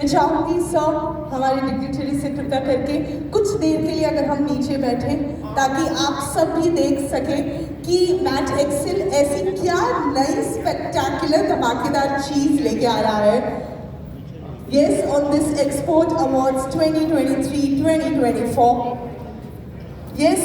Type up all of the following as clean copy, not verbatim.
चाहूंगी सर हमारे डिग्निटरी से कृपया करके कुछ देर के लिए अगर हम नीचे बैठे ताकि आप सब भी देख सकें कि मैट एक्सेल ऐसी क्या नई स्पेक्टेकुलर धमाकेदार चीज लेके आ रहा है। Yes, on this export awards 2023-2024। Yes,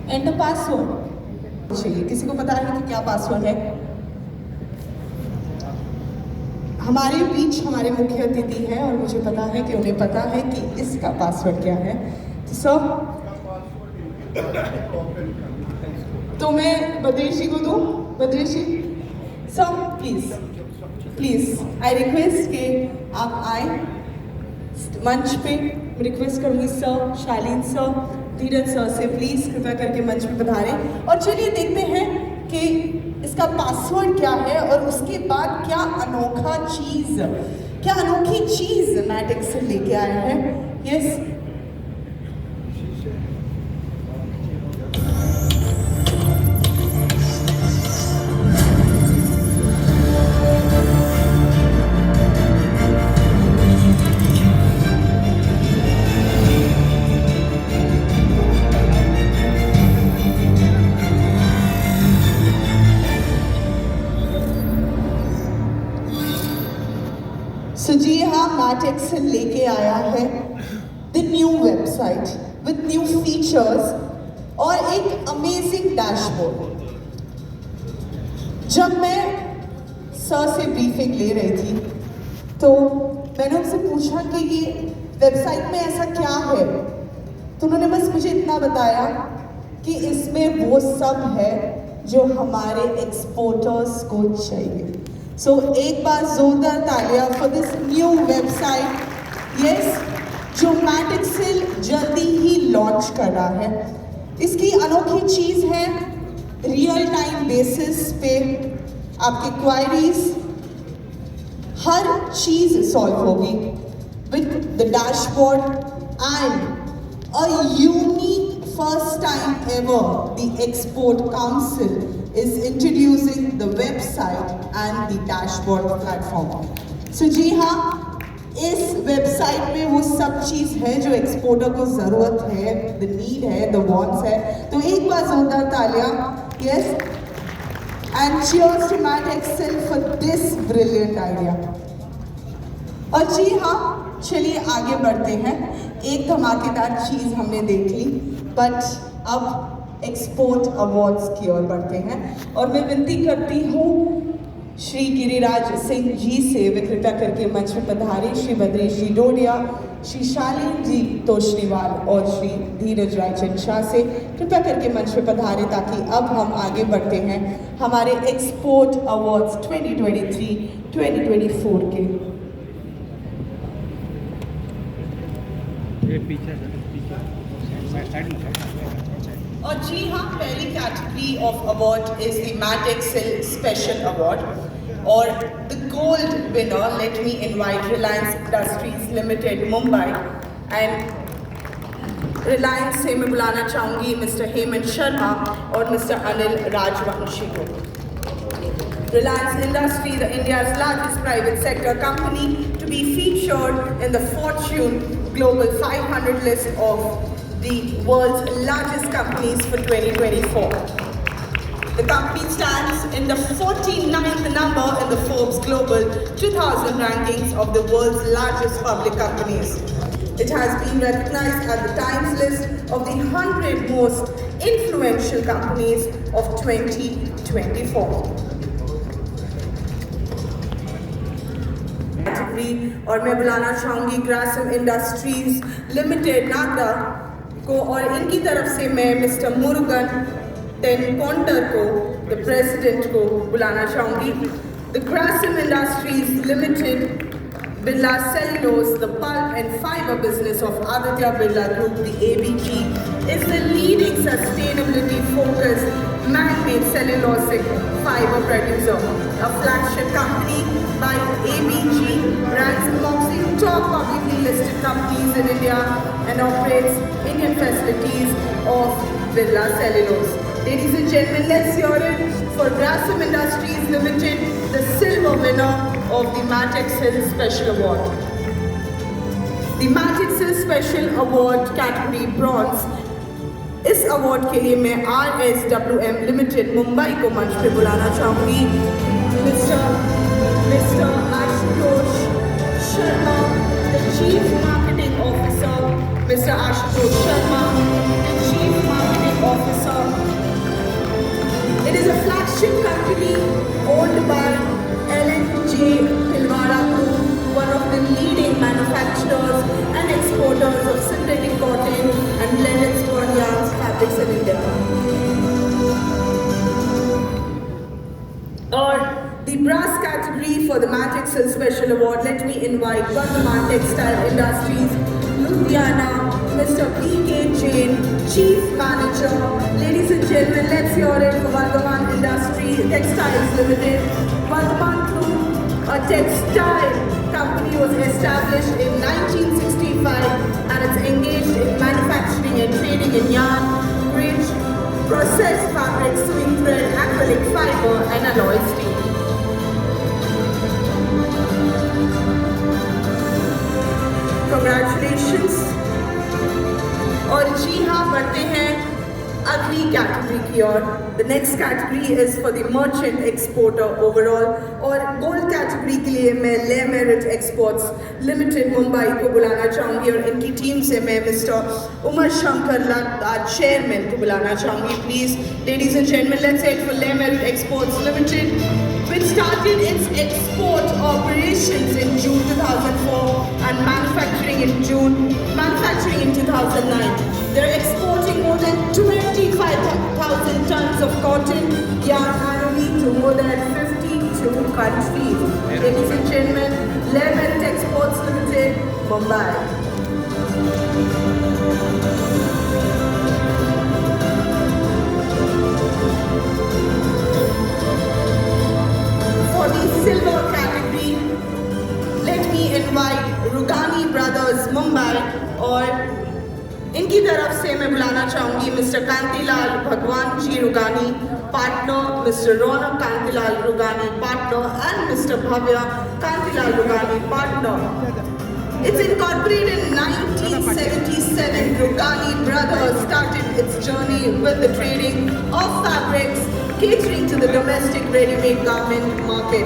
enter password चाहिए। किसी को पता है कि क्या पासवर्ड है? हमारे बीच हमारे मुख्य अतिथि हैं और मुझे पता है कि उन्हें पता है कि इसका पासवर्ड क्या है। तो सर, तो मैं बद्रेश जी को दूं। बद्रेश जी सर, प्लीज आई रिक्वेस्ट कि आप आए मंच पे। रिक्वेस्ट करूंगी सर, शालीन सर, धीरज सर से प्लीज कृपया करके मंच पे पधारें। और चलिए देखते हैं कि इसका पासवर्ड क्या है और उसके बाद क्या अनोखी चीज मैट एक्सेल लेके आया है। यस, सो जी हाँ, मैट एक्सेल लेके आया है the new website with new features और एक अमेजिंग डैशबोर्ड। जब मैं सर से ब्रीफिंग ले रही थी तो मैंने उनसे पूछा कि ये वेबसाइट में ऐसा क्या है, तो उन्होंने बस मुझे इतना बताया कि इसमें वो सब है जो हमारे एक्सपोर्टर्स को चाहिए। सो एक बार जोरदार तालियां for this new website. Yes, जो मैट एक्सेल जल्दी ही लॉन्च कर रहा है। इसकी अनोखी चीज है रियल टाइम बेसिस पे आपकी क्वायरीज हर चीज सॉल्व होगी with the dashboard and a unique first time ever the Export Council is introducing the website and the dashboard platform. So जी हाँ, इस वेबसाइट में वो सब चीज़ है जो एक्सपोर्टर को ज़रूरत है, the need है, the wants है। तो एक बार जोरदार तालियां। Yes, and cheers to Matt Excel for this brilliant idea. और जी हाँ, चलिए आगे बढ़ते हैं। एक धमाकेदार चीज़ हमने देख ली, बट अब एक्सपोर्ट अवार्ड्स की ओर बढ़ते हैं और मैं विनती करती हूँ श्री गिरिराज सिंह जी से वे कृपया करके मंच में पधारे। श्री बद्रेश जी डोडिया, श्री शालीन जी तोशनीवाल और श्री धीरज रायचंद शाह से कृपया करके मंच में पधारे ताकि अब हम आगे बढ़ते हैं हमारे एक्सपोर्ट अवार्ड्स 2023-2024 के। और जी हाँ, पहली category of award is the Mat Excel special award और the gold winner let me invite Reliance Industries Limited Mumbai and Reliance से मैं बुलाना चाहूँगी मिस्टर हेमंत शर्मा और मिस्टर अनिल राजवंशी को। Reliance Industries, India's largest private sector company, to be featured in the Fortune Global 500 list of the world's largest companies for 2024. The company stands in the 49th number in the Forbes Global 2000 rankings of the world's largest public companies. It has been recognized at the Times list of the 100 most influential companies of 2024. Category और मैं बुलाना चाहूँगी Grasim industries limited Nagda को और इनकी तरफ से मैं मिस्टर मुरुगन टेनकोंटर को द प्रेसिडेंट को बुलाना चाहूँगी। The Grasim industries limited, Birla Cellulose, the pulp and fiber business of Aditya Birla Group, the ABG, is the leading sustainability-focused man-made cellulosic fiber producer. A flagship company by ABG, ranks amongst the top publicly listed companies in India and operates Indian facilities of Birla Cellulose. Ladies and gentlemen, let's hear it for Grasim Industries Limited, the silver winner of the Matix Hill Special Award. The Matix Hill Special Award category bronze. इस award के लिए मैं RSWM Limited Mumbai को मंच पे बुलाना चाहूँगी। Mister Ashutosh Sharma, the Chief Marketing Officer. Mr. Ashutosh Sharma, the Chief Marketing Officer. It is a flagship company owned by L&J Pilwara Group, one of the leading manufacturers and exporters of synthetic cotton and blended spun yarns fabrics in India. Or the brass category for the Matix Hill Special Award, let me invite Vardhaman Textile Industries, Ludhiana, Mr. B.K. Jain, Chief Manager. Ladies and gentlemen, let's hear it for Vardhaman Industries Textiles Limited. Vardhaman Group, a textile company, was established in 1965 and it's engaged in manufacturing and trading in yarn, bridge, processed fabric, sewing thread, acrylic fiber and alloy steel. Congratulations. और जी हाँ, बढ़ते हैं अगली category की ओर। The next category is for the merchant exporter overall और gold category के लिए मैं ले मेरिट एक्सपोर्ट्स लिमिटेड मुंबई को बुलाना चाहूँगी और इनकी टीम से मैं मिस्टर उमर शंकर लता चेयरमैन को बुलाना चाहूँगी। Please ladies and gentleman, let's say it for Le Merite Exports Limited, which started its export operations in June 2004 and manufacturing in 2009. They're exporting more than 25,000 tons of cotton yarn annually to more than 52 countries. Ladies and gentlemen, Lemon Exports Limited, Mumbai. For the silver category, let me invite Rugani Brothers Mumbai और इनकी तरफ से मैं बुलाना चाहूँगी mister Kantilal Bhagwan ji Rugani partner, mister Raunak Kantilal Rugani partner and mister Bhavya Kantilal Rugani partner. It's incorporated in 1977. Rugani Brothers started its journey with the trading of fabrics catering to the domestic ready-made garment market.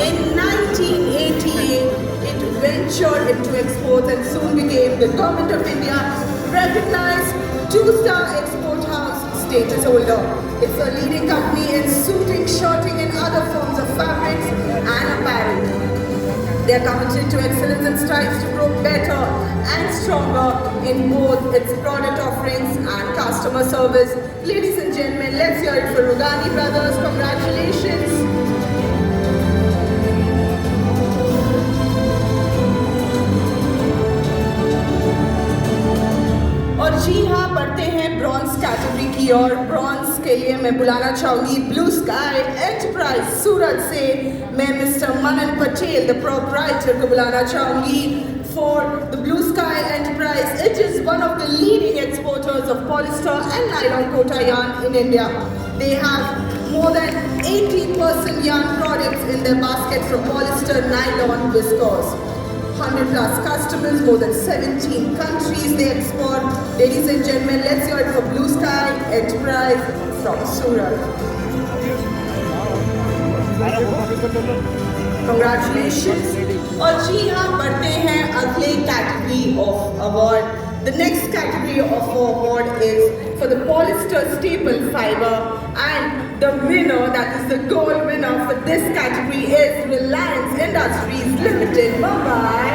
In 1988, it ventured into exports and soon became the Government of India recognized two-star export house status holder. It's a leading company in suiting, shirting and other forms of fabrics and apparel. They are committed to excellence and strives to grow better and stronger in both its product offerings and customer service. Ladies and gentlemen, let's hear it for Rugani Brothers. Congratulations. और जी हाँ, बढ़ते हैं bronze category की और bronze के लिए मैं बुलाना चाहूँगी ब्लू स्काई एंटरप्राइज सूरत से मैं mister Manan Patel the proprietor को बुलाना चाहूँगी. For the Blue Sky Enterprise, it is one of the leading exporters of polyester and nylon kota yarn in India. They have more than 80% yarn products in their basket from polyester, nylon, viscose. 100 plus customers, more than 17 countries they export. Ladies and gentlemen, let's hear it for Blue Sky Enterprise from Surat. Congratulations. और जी हाँ, बढ़ते हैं अगले category of award The next category of award is for the polyester staple fiber, and the winner, that is the gold winner for this category, is Reliance Industries Limited, Mumbai.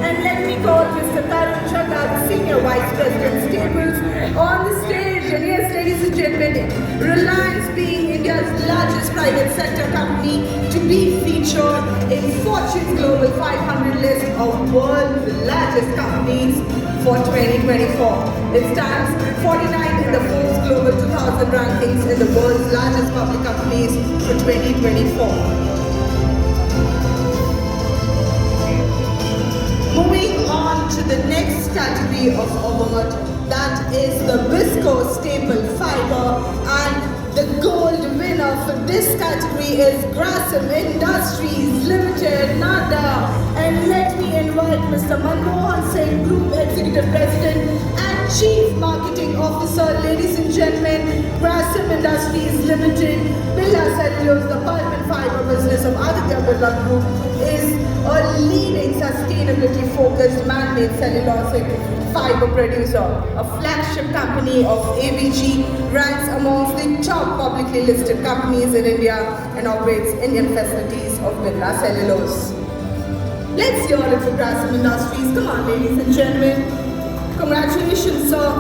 And let me call Mr. Tarun Chadha, the Senior Vice President Staples, on the stage. And yes, ladies and gentlemen, Reliance being India's largest private sector company to be featured in Fortune's Global 500 list of world's largest companies for 2024. It stands 49th in the Forbes Global 2000 rankings in the world's largest public companies for 2024. Moving on to the next category of award, that is the Visco Staple Fiber, and the gold winner for this category is Grasim Industries Limited, Nada. And let me invite Mr. Manmohan Singh, Group Executive President and Chief Marketing Officer. Ladies and gentlemen, Grasim Industries Limited, Birla Cellulose, the pulp and fiber business of Aditya Birla Group, is a leading sustainability-focused man-made cellulosic fiber producer. A flagship company of ABG, ranks amongst the top publicly listed companies in India and operates Indian facilities of Birla Cellulose. Let's hear it for Grasim Industries. Come on, ladies and gentlemen. Congratulations, sir.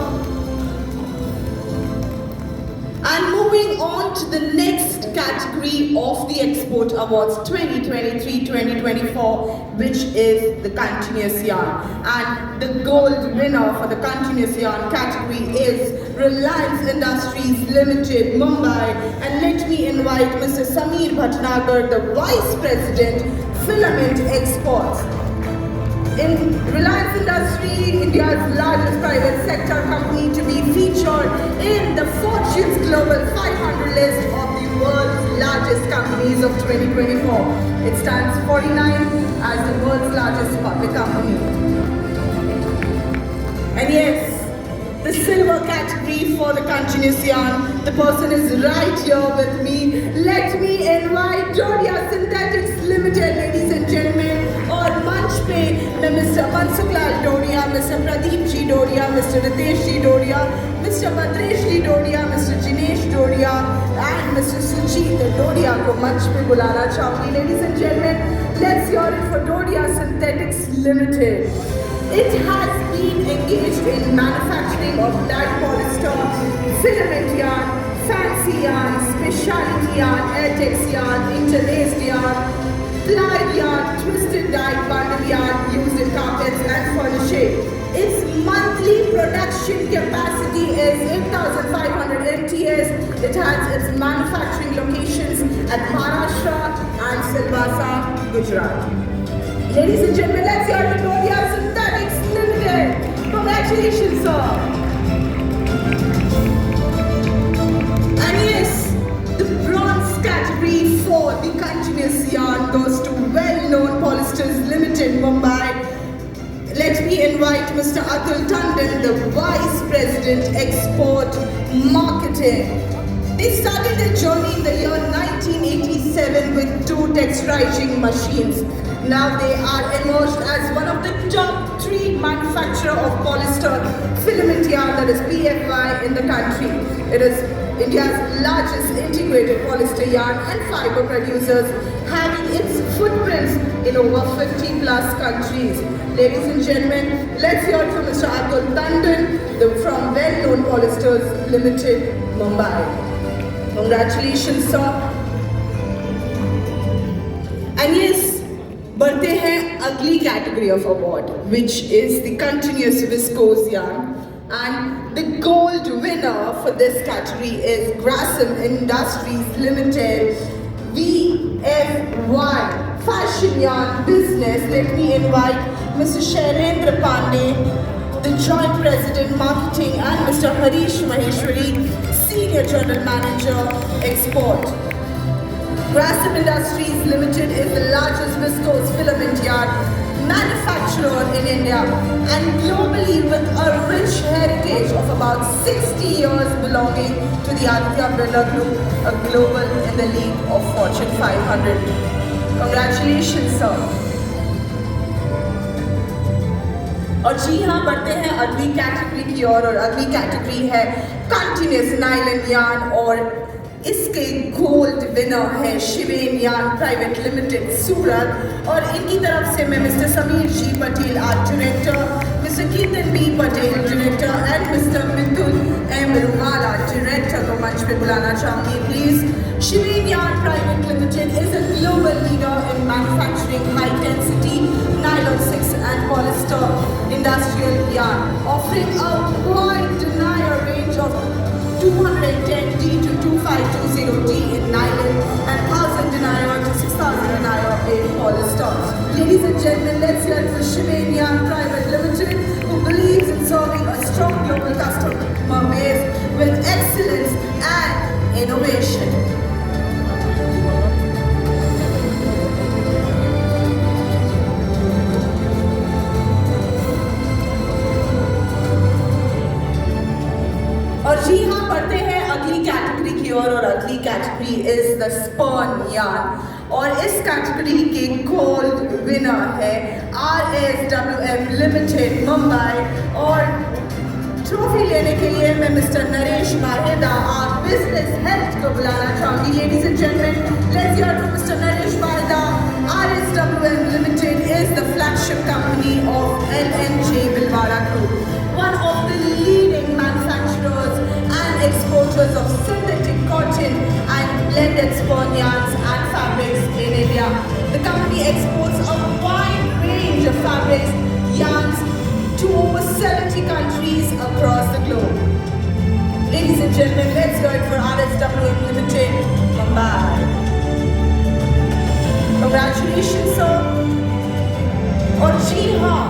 And moving on to the next category of the Export Awards 2023-2024, which is the Continuous Yarn. And the gold winner for the Continuous Yarn category is Reliance Industries Limited, Mumbai. And let me invite Mr. Samir Bhatnagar, the Vice President, Filament Exports. In Reliance Industries, India's largest private sector company to be featured in the Fortune's Global 500 list of the world's largest companies of 2024. It stands 49th as the world's largest public company. And yes, the silver category for the Continuous Yarn, the person is right here with me. Let me invite Dodia Synthetics Limited, ladies and gentlemen, और मंच पे मैं Mr Mansukh Lal Dodiya, Mr Pradeep ji Dodiya, Mr Ritesh ji Dodiya, Mr Bhadresh ji Dodiya, Mr Jinesh Dodiya and Mr Sujeet Dodiya को मंच पे बुलाना चाहूंगी. Ladies and gentlemen, let's hear it for Dodia Synthetics Limited. It has been engaged in manufacturing of dyed polyester, filament yarn, fancy yarn, specialty yarn, airtex yarn, interlaced yarn, plied yarn, twisted dyed bundle yarn used in carpets and furnishing. Its monthly production capacity is 8,500 MTS. It has its manufacturing locations at Maharashtra and Silvassa, Gujarat. Ladies and gentlemen, let's hear it for Dodia Synthetics Limited. Congratulations, sir. And yes, the bronze category for the Continuous Yarn goes to well-known Polyesters Limited, Mumbai. Let me invite Mr. Atul Tandon, the Vice President, Export Marketing. They started their journey in the year 1987 with 2 texturizing machines. Now they are emerged as one of the top 3 manufacturer of polyester filament yarn, that is PFY, in the country. It is India's largest integrated polyester yarn and fiber producers, having its footprints in over 50 plus countries. Ladies and gentlemen, let's hear it from Mr. Atul Tandon from well-known Polyesters Limited, Mumbai. Congratulations, sir. And yes, बढ़ते हैं अगली category of award, which is the Continuous Viscose Yarn. And the gold winner for this category is Grasim Industries Limited, VFY, Fashion Yarn Business. Let me invite Mr. Shailendra Pandey, the Joint President Marketing, and Mr. Harish Maheshwari, Senior General Manager Export. Grasim Industries Limited is the largest viscose filament yarn manufacturer in India and globally with a rich heritage of about 60 years belonging to the Aditya Birla Group, a global in the league of Fortune 500. Congratulations, sir. और जी हाँ, बढ़ते हैं अगली category की ओर, और अगली category है कंटिन्यूस नाइलन यार्न, और इसके गोल्ड विनर है Shiven Yarn Private Limited Surat. और इनकी तरफ से मैं mister Sameer ji Patel art director, mister Kirtan B Patel director and mister Mithun M Rumala director को मंच पे बुलाना चाहूँगी please. Shiven Yarn Private Limited is a global leader in manufacturing high density nylon 6 and polyester industrial yarn, offering a wide denier range of 210D to 2520D in nylon and 1000 denier to 6000 denier in polyester. Ladies and gentlemen, let's hear it for Shivain Yarn Private Limited, who believes in serving a strong global customer base with excellence and innovation. और जी हाँ, बढ़ते हैं अगली category की ओर, और अगली category is the spurn yarn, और इस कैटेगरी के गोल्ड विनर है RSWM लिमिटेड मुंबई। और ट्रॉफी लेने के लिए मैं मिस्टर नरेश माहेदा आप बिजनेस हेड को बुलाना चाहूंगी। Ladies and gentleman, let's hear from mister Naresh Maheda. RSWM Limited is the flagship company of LNJ Bhilwara Group, one of the leading manufacturers and exporters of synthetic cotton and blended spun yarns and fabrics in India. The company exports a wide range of fabrics, yarns to over 70 countries across the globe. Ladies and gentlemen, let's go for RSWM Limited, Mumbai. Congratulations, sir. और जी हाँ,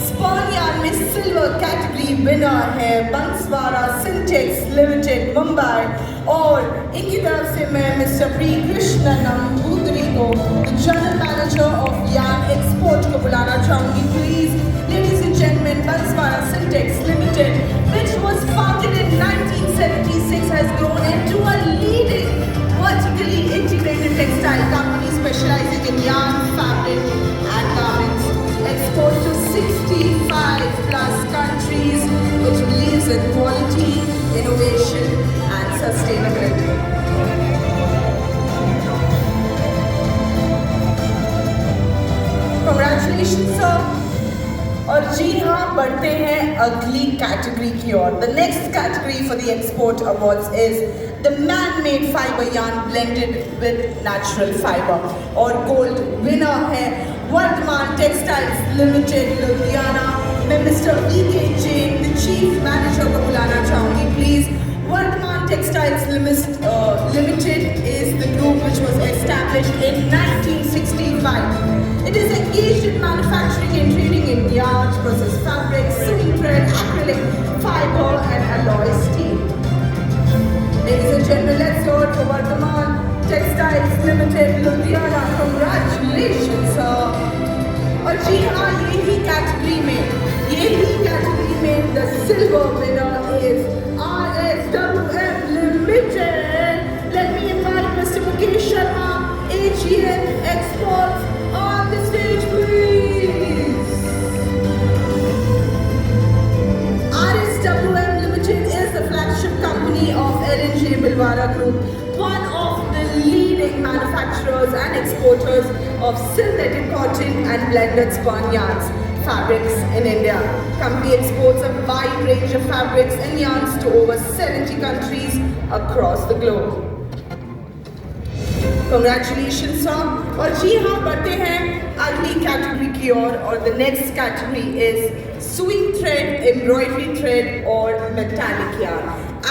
spurn yarn में silver category winner है Banswara Syntex limited Mumbai. और इनकी तरफ से मैं मिस्टर प्री कृष्ण नंबूदरी को general manager of yarn export को बुलाना चाहूंगी please. Ladies and gentleman, Banswara Syntex Limited, which was founded in 1976, has grown into a leading vertically integrated textile company specializing in yarn, fabric and garments. Export to 65 plus countries, which believes in quality, innovation and sustainability. Congratulations, sir. और जी हाँ, बढ़ते हैं अगली category की ओर। The next category for the export awards is the man-made fiber yarn blended with natural fiber, और gold winner है Vardhman Textiles Limited Ludhiana. मैं Mr E.K. Jain, the chief manager को बुलाना चाहूँगी please. Vardhman Textiles Limited is the group which was established in 1965. It is engaged in manufacturing and trading in yarns, processed fabrics, sewing thread, acrylic, fiber and alloy steel. Ladies and gentlemen, let's go to Vardhaman Textiles Limited, Ludhiana. Congratulations, sir. और जी हाँ, यही category में the silver winner is RSWM Limited. Let me invite Mr. Mukesh Sharma, AGN Exports, on the stage, please. RSWM Limited is the flagship company of LNJ Bhilwara Group, one of the leading manufacturers and exporters of synthetic cotton and blended spun yarns, fabrics in India. Company exports a wide range of fabrics and yarns to over 70 countries across the globe. Congratulations, sir. और जी हाँ, बढ़ते हैं अगली category की ओर, और the next category is sewing thread, embroidery thread और metallic yarn.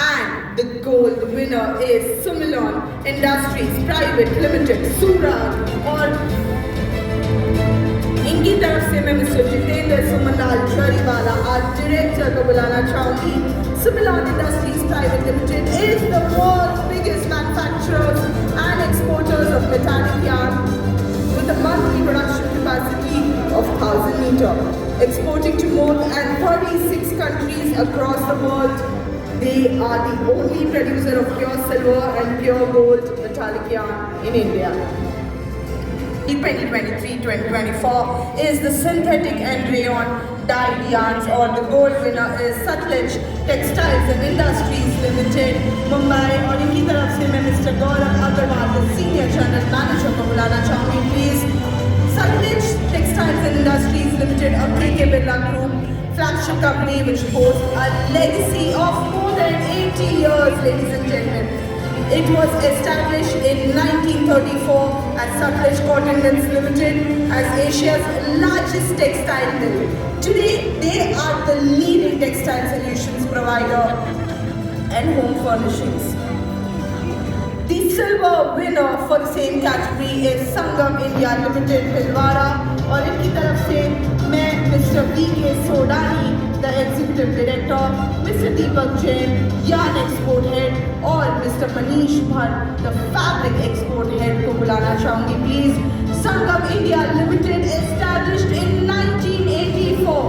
And the gold winner is Sumilon Industries Private Limited, Surat। और इनकी तरफ से मैं mister Jitendra Sumanlal Jariwala art director को बुलाना चाहूँगी। Sumilon Industries Private Limited is the world's biggest manufacturers and exporters of metallic yarn with a monthly production capacity of 1,000 meters. Exporting to more than 36 countries across the world, they are the only producer of pure silver and pure gold metallic yarn in India. 2023-2024 is the synthetic and rayon dyed yarns, or the gold winner is Sutlej Textiles and Industries Limited, Mumbai. और इनकी तरफ से मैं Mr Gaurav Agarwal, the Senior General Manager को बुलाना चाहूँगी please. Sutlej Textiles and Industries Limited, a KK Birla Group flagship company which boasts a legacy of more than 80 years, ladies and gentlemen. It was established in 1934 as Sutlej Cotton Mills Limited as Asia's largest textile mill. Today, they are the leading textile solutions provider and home furnishings. The silver winner for the same category is Sangam India Limited, Bhilwara, और इनकी तरफ से मैं mister V.K. Sodani, the Executive Director, Mr. Deepak Jain, Yarn Export Head, और Mr. Manish Bhatt, the Fabric Export Head को बुलाना चाहूँगी please. Sangam India Limited, established in 1984,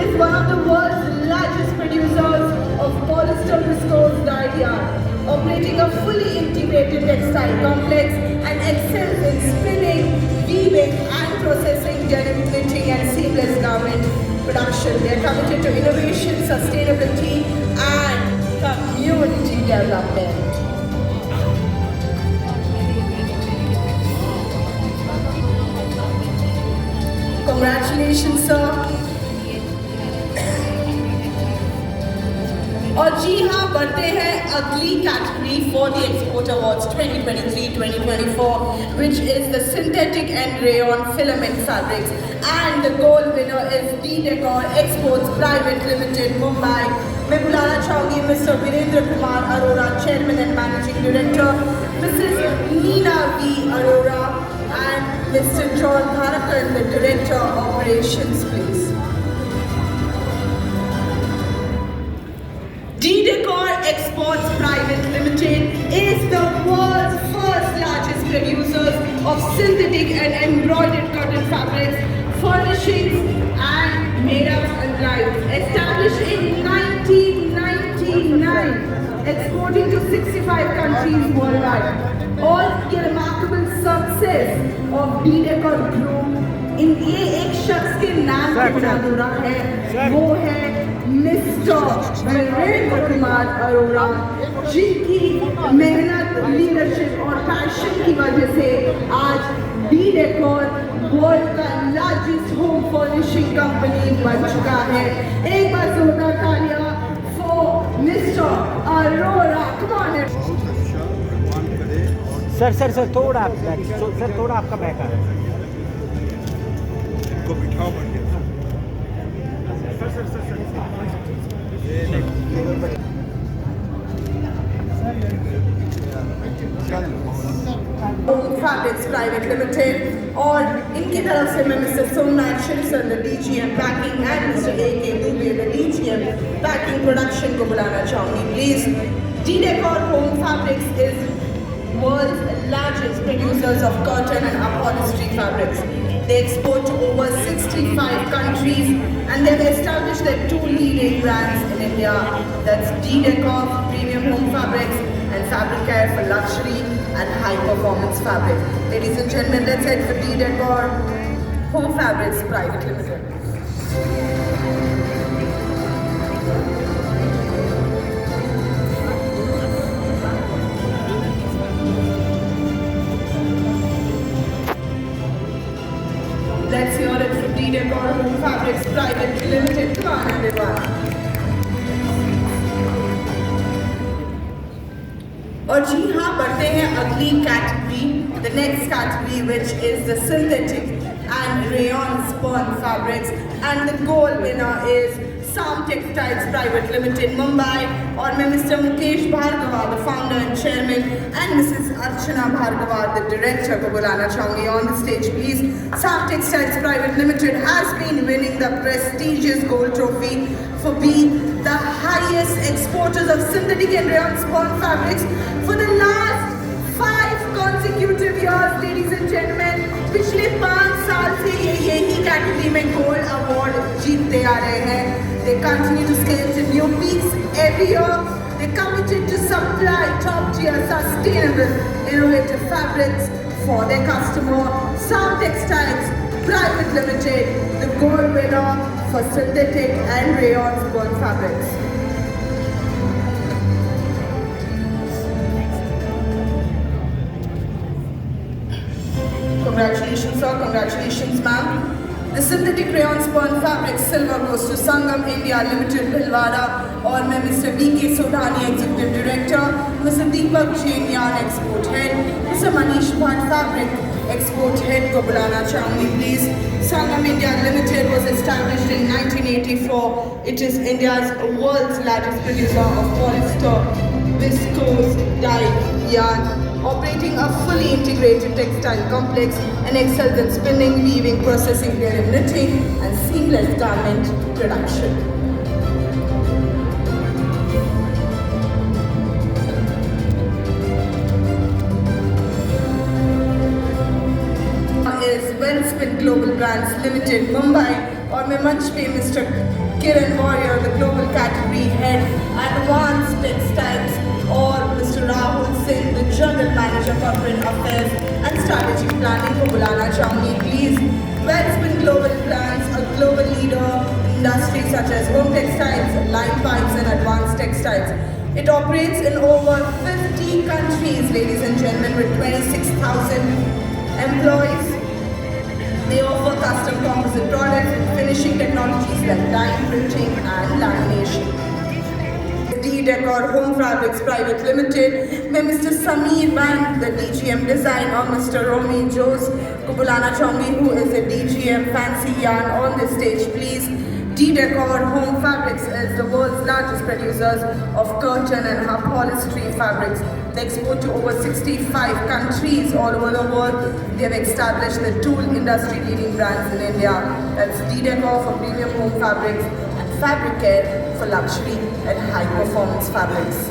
is one of the world's largest producers of polyester viscose dyed yarn, operating a fully integrated textile complex and excels in spinning, weaving and processing denim knitting and seamless garment production. They are committed to innovation, sustainability and community development. Congratulations, sir. और जी हाँ, बढ़ते हैं अगली category for the export awards 2023-2024, which is the synthetic and rayon filament fabrics, and the gold winner is D Decor Exports Private Limited, Mumbai. मैं बुलाना चाहूँगी Mr Virendra Kumar Arora, chairman and managing director, Mrs Neena V Arora, and Mr. John Dharakan, the Director of Operations, please. D Decor Exports Private Limited is the world's first largest producers of synthetic and embroidered cotton fabrics, furnishings and made-ups and dyes. Established in 1999, exporting to 65 countries worldwide. All the remarkable success of D Decor Group in ये एक शख्स के नाम पे बना दूरा है, वो है मिस्टर वीरेंद्र कुमार अरोरा, जिनकी मेहनत, लीडरशिप और पैशन की वजह से आज डी डेकोर वर्ल्ड का लार्जेस्ट होम फर्निशिंग कंपनी बन चुका है। एक बार जोरदार तालियां फॉर मिस्टर अरोरा। सर थोड़ा आपका बैक आ रहा है। बिठाओ Fabrics Private Limited, और इनकी तरफ से मैं mister Somnath Shivsan, the DGM Packing, and mister A.K. Dubey, the DGM Packing Production को बुलाना चाहूँगी please. D Decor Home Fabrics is world's largest producers of cotton and upholstery fabrics. They export to over 65 countries, and they've established their two leading brands in India. That's D Decor for premium home fabrics and Fabric Care for luxury and high performance fabric. Ladies and gentlemen, let's head for D Decor Home Fabrics Private Limited. Let's hear it for D Decor Home Fabrics Private Limited. Come on, everyone. और जी हाँ, बढ़ते हैं अगली category, the next category, which is the synthetic and rayon spun fabrics, and the gold winner is Sam Textiles Private Limited, Mumbai. और मैं mister Mukesh Bhargava, the founder and chairman, and Mrs. Archana Bhargava, the director को बुलाना चाहूँगी on the stage, please. Sam Textiles Private Limited has been winning the prestigious gold trophy for being the highest exporters of synthetic and rayon spun fabrics for the last 5 consecutive years, ladies and gentlemen. पिछले 5 साल से ये यही category में gold award जीतते आ रहे हैं। They continue to scale to new peaks every year. They're committed to supply top-tier, sustainable, innovative fabrics for their customer. Sam Textiles Private Limited, the gold winner for synthetic and rayon spun fabrics. Congratulations sir, congratulations ma'am. The synthetic rayon spun fabric silver goes to Sangam India Limited Bhilwara, और मैं mister B.K. Sodhani executive director, mister Deepak Jain yarn export head, mister Manish Bhatt fabric export head को बुलाना चाहूँगी please. Sangam India Limited was established in 1984. It is India's world's largest producer of polyester, viscose, dye, yarn, operating a fully integrated textile complex and excels in spinning, weaving, processing, dairy knitting and seamless garment production. Is Wellspin Global Brands Limited Mumbai, और मैं मंच पे mister Kiran Warrier the global category head advance textiles और mister Rahul Singh the general manager corporate affairs and strategic planning को बुलाना चाहूँगी please. Wellspin Global Brands, a global leader in industries such as home textiles, line pipes and advanced textiles. It operates in over 50 countries, ladies and gentlemen, with 26,000 employees. They offer custom composite products with finishing technologies like dye printing and lamination. D-Decor Home Fabrics Private Limited, में Mr. Sameer Bank, the DGM Design, और Mr. Romy Jose को बुलाना चाहूँगी, who is a DGM Fancy Yarn on the stage, please. D-Decor Home Fabrics is the world's largest producers of curtain and upholstery fabrics. They export to over 65 countries all over the world. They have established the tool industry leading brands in India. That's D-Decor for premium home fabrics and Fabric Care for luxury and high performance fabrics.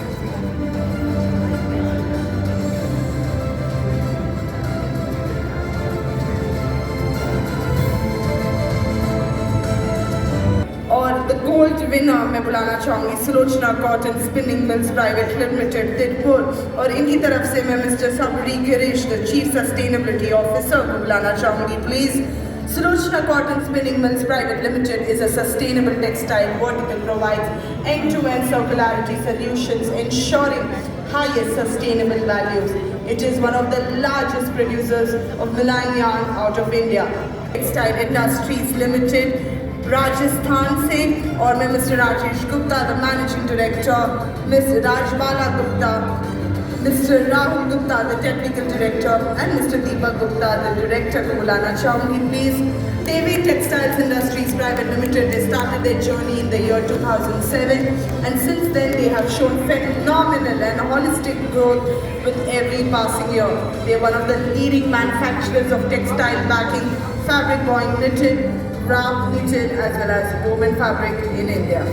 The gold winner मैं बुलाना चाहूँगी Sulochana cotton spinning mills private limited Tirupur, और इनकी तरफ से मैं Mr Sabari Girish the chief sustainability officer को बुलाना चाहूँगी please. Sulochana Cotton Spinning Mills Private Limited is a sustainable textile vertical provides end-to-end circularity solutions ensuring highest sustainable values. It is one of the largest producers of Milan yarn out of India. Textile Industries Limited Rajasthan से, और मैं mister Rajesh Gupta the managing director, miss Rajbala Gupta, mister Rahul Gupta the technical director and mister Deepak Gupta the director को बुलाना चाहूँगी please. Devi Textiles Industries Private Limited, they started their journey in the year 2007 and since then they have shown phenomenal and holistic growth with every passing year. They are one of the leading manufacturers of textile backing, fabric buying, knitted, wrap, knitted as well as woven fabric in India.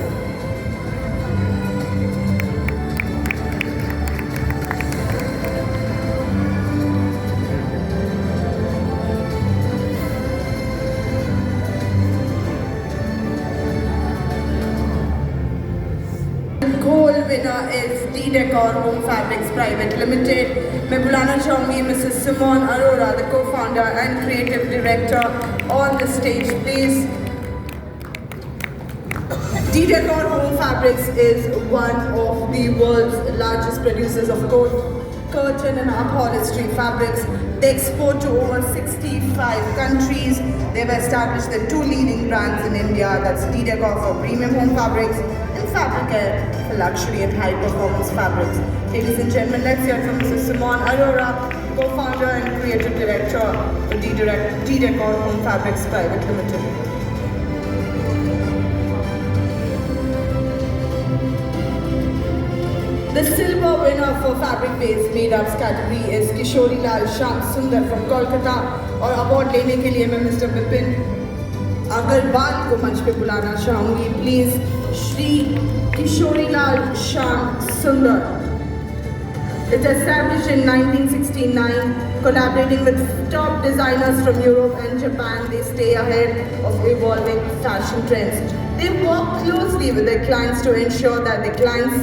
Gold winner is D-Decor Home Fabrics Private Limited. मैं बुलाना चाहूँगी Mrs. Simone Arora, the co-founder and creative director, on the stage, please. D-Decor Home Fabrics is one of the world's largest producers of curtain and upholstery fabrics. They export to over 65 countries. They've established the two leading brands in India, that's D-Decor for premium home fabrics and Fabric Care for luxury and high performance fabrics. Ladies and gentlemen, let's hear from Mrs. Simone Arora, co-founder and creative director for D-Decor Home Fabrics Private Limited. The silver winner for fabric-based made-ups category is Kishori Lal Shyam Sundar from Kolkata, और award लेने के लिए मैं mister Vipin Agarwal को मंच पे बुलाना चाहूँगी प्लीज. श्री किशोरी लाल श्याम सुंदर. It's established in 1969, collaborating with top designers from Europe and Japan. They stay ahead of evolving fashion trends. They work closely with their clients to ensure that the clients